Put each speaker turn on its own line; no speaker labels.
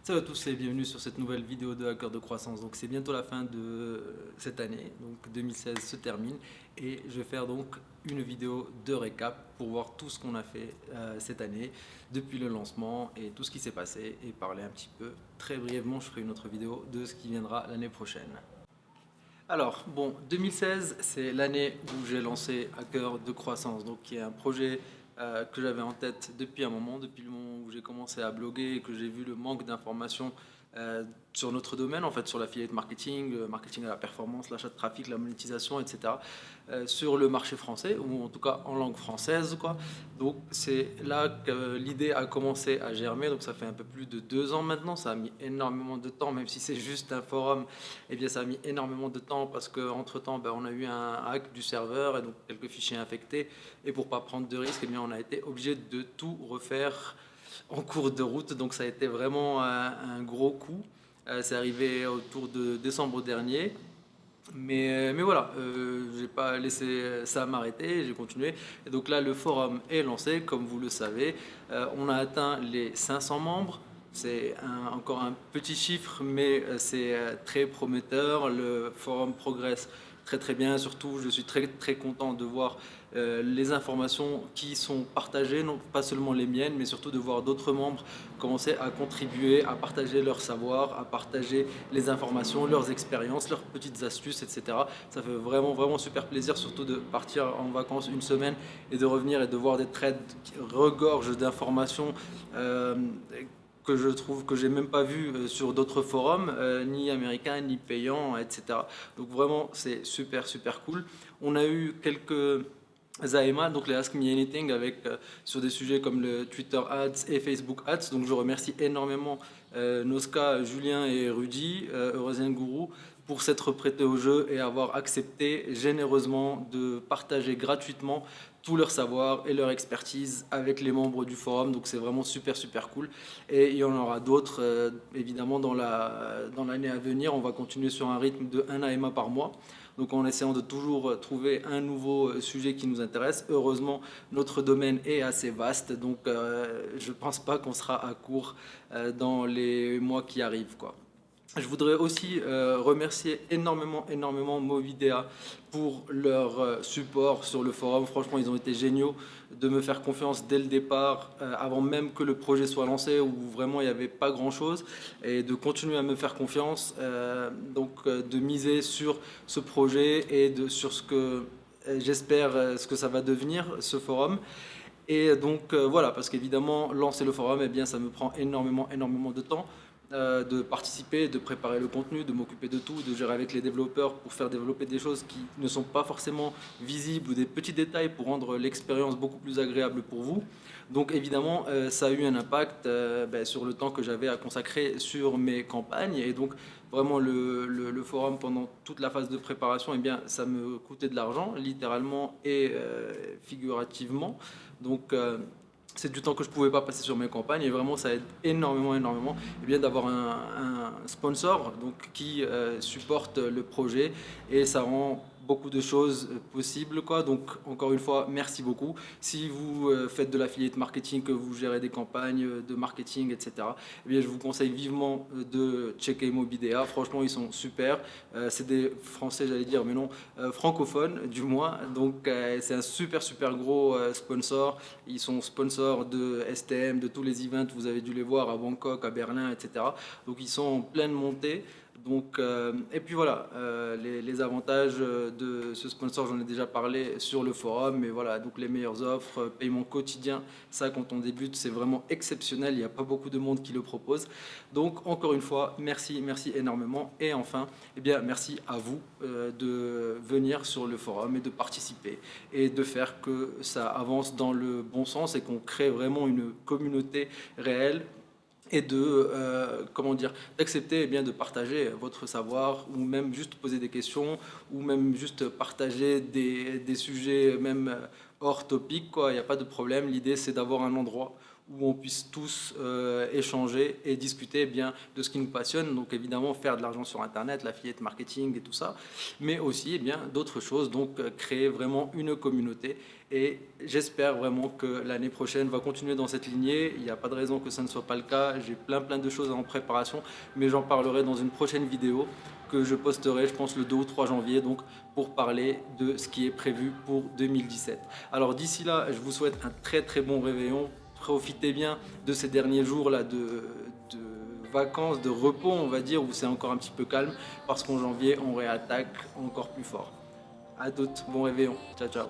Salut à tous et bienvenue sur cette nouvelle vidéo de Hacker de croissance. Donc c'est bientôt la fin de cette année, donc 2016 se termine et je vais faire donc une vidéo de récap pour voir tout ce qu'on a fait cette année depuis le lancement et tout ce qui s'est passé et parler un petit peu très brièvement, je ferai une autre vidéo de ce qui viendra l'année prochaine. Alors, bon, 2016, c'est l'année où j'ai lancé Hacker de croissance, donc qui est un projet que j'avais en tête depuis un moment, depuis le moment où j'ai commencé à bloguer et que j'ai vu le manque d'informations sur notre domaine, en fait, sur l'affiliate marketing, le marketing à la performance, l'achat de trafic, la monétisation, etc., sur le marché français, ou en tout cas en langue française, quoi. Donc, c'est là que l'idée a commencé à germer, donc ça fait un peu plus de 2 ans maintenant, ça a mis énormément de temps, même si c'est juste un forum, eh bien ça a mis énormément de temps parce qu'entre-temps, on a eu un hack du serveur et donc quelques fichiers infectés, et pour pas prendre de risques, eh bien, on a été obligé de tout refaire en cours de route, donc ça a été vraiment un gros coup. C'est arrivé autour de décembre dernier. Mais voilà, j'ai pas laissé ça m'arrêter, j'ai continué. Et donc là, le forum est lancé, comme vous le savez. On a atteint les 500 membres. C'est encore un petit chiffre, mais c'est très prometteur. Le forum progresse très très bien. Surtout, je suis très très content de voir les informations qui sont partagées, non pas seulement les miennes, mais surtout de voir d'autres membres commencer à contribuer, à partager leur savoir, à partager les informations, leurs expériences, leurs petites astuces, etc. Ça fait vraiment vraiment super plaisir, surtout de partir en vacances une semaine et de revenir et de voir des threads qui regorgent d'informations. Que je trouve que j'ai même pas vu sur d'autres forums, ni américains, ni payants, etc. Donc vraiment, c'est super, super cool. On a eu quelques AMA, donc les Ask Me Anything, avec, sur des sujets comme le Twitter Ads et Facebook Ads. Donc je remercie énormément Noska, Julien et Rudy, Eurasian Guru, pour s'être prêtés au jeu et avoir accepté généreusement de partager gratuitement tout leur savoir et leur expertise avec les membres du forum. Donc c'est vraiment super super cool. Et il y en aura d'autres évidemment dans l'année à venir. On va continuer sur un rythme de 1 AMA par mois. Donc en essayant de toujours trouver un nouveau sujet qui nous intéresse. Heureusement, notre domaine est assez vaste, donc je ne pense pas qu'on sera à court dans les mois qui arrivent, quoi. Je voudrais aussi remercier énormément Movidea pour leur support sur le forum. Franchement, ils ont été géniaux de me faire confiance dès le départ, avant même que le projet soit lancé, où vraiment il n'y avait pas grand-chose, et de continuer à me faire confiance, de miser sur ce projet et sur ce que j'espère ce que ça va devenir, ce forum. Et donc voilà, parce qu'évidemment, lancer le forum, eh bien, ça me prend énormément de temps de participer, de préparer le contenu, de m'occuper de tout, de gérer avec les développeurs pour faire développer des choses qui ne sont pas forcément visibles ou des petits détails pour rendre l'expérience beaucoup plus agréable pour vous. Donc évidemment, ça a eu un impact sur le temps que j'avais à consacrer sur mes campagnes et donc vraiment le forum pendant toute la phase de préparation, eh bien, ça me coûtait de l'argent, littéralement et figurativement. Donc c'est du temps que je ne pouvais pas passer sur mes campagnes et vraiment ça aide énormément et bien d'avoir un sponsor donc, qui supporte le projet et ça rend beaucoup de choses possibles, quoi. Donc encore une fois, merci beaucoup. Si vous faites de l'affiliate marketing, que vous gérez des campagnes de marketing, etc., eh bien, je vous conseille vivement de checker Mobidea. Franchement, ils sont super. C'est des Français, j'allais dire, mais non, francophones du moins. Donc c'est un super gros sponsor. Ils sont sponsors de STM, de tous les events. Vous avez dû les voir à Bangkok, à Berlin, etc. Donc ils sont en pleine montée. Donc, et puis voilà, les avantages de ce sponsor, j'en ai déjà parlé sur le forum, mais voilà, donc les meilleures offres, paiement quotidien, ça quand on débute, c'est vraiment exceptionnel, il n'y a pas beaucoup de monde qui le propose. Donc, encore une fois, merci énormément. Et enfin, eh bien, merci à vous de venir sur le forum et de participer et de faire que ça avance dans le bon sens et qu'on crée vraiment une communauté réelle et de comment dire d'accepter bien de partager votre savoir ou même juste poser des questions ou même juste partager des sujets même hors topic, quoi. Il n'y a pas de problème, l'idée c'est d'avoir un endroit où on puisse tous échanger et discuter bien de ce qui nous passionne. Donc évidemment faire de l'argent sur Internet, l'affiliate marketing et tout ça, mais aussi eh bien d'autres choses. Donc créer vraiment une communauté. Et j'espère vraiment que l'année prochaine va continuer dans cette lignée. Il n'y a pas de raison que ça ne soit pas le cas. J'ai plein de choses en préparation, mais j'en parlerai dans une prochaine vidéo que je posterai, je pense, le 2 ou 3 janvier, donc pour parler de ce qui est prévu pour 2017. Alors d'ici là, je vous souhaite un très bon réveillon. Profitez bien de ces derniers jours là de vacances, de repos, on va dire, où c'est encore un petit peu calme, parce qu'en janvier, on réattaque encore plus fort. À toutes, bon réveillon, ciao ciao.